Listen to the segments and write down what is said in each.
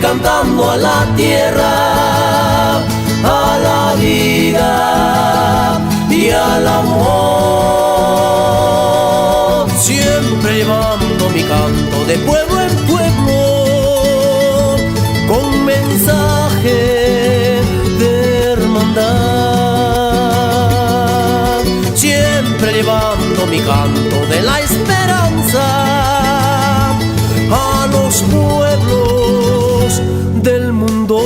cantando a la tierra, a la vida y al amor, siempre llevando mi canto de pueblo en pueblo, con mensaje de hermandad, siempre llevando mi canto de la esperanza a los pueblos del mundo.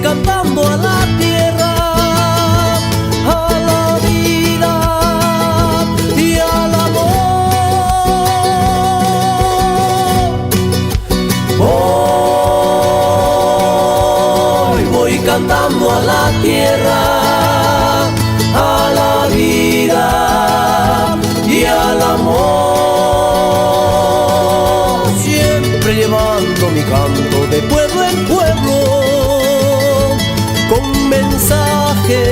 Cantando a la tierra, a la vida y al amor. Hoy voy cantando a la tierra, a la vida y al amor, siempre llevando mi canto de pueblo en pueblo, con mensaje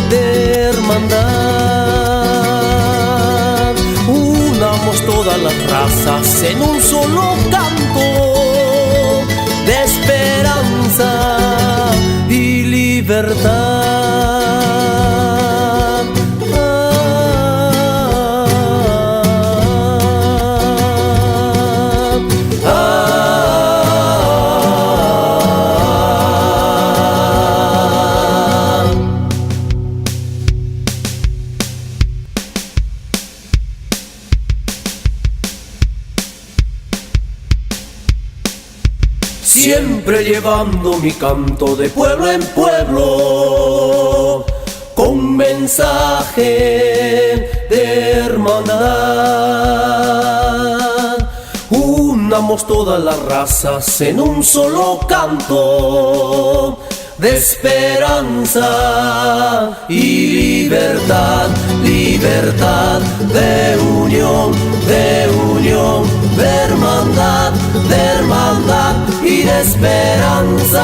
de hermandad. Unamos todas las razas en un solo canto de esperanza y libertad. Siempre llevando mi canto de pueblo en pueblo, con mensaje de hermandad. Unamos todas las razas en un solo canto de esperanza y libertad, libertad de unión, de unión, de hermandad y de esperanza.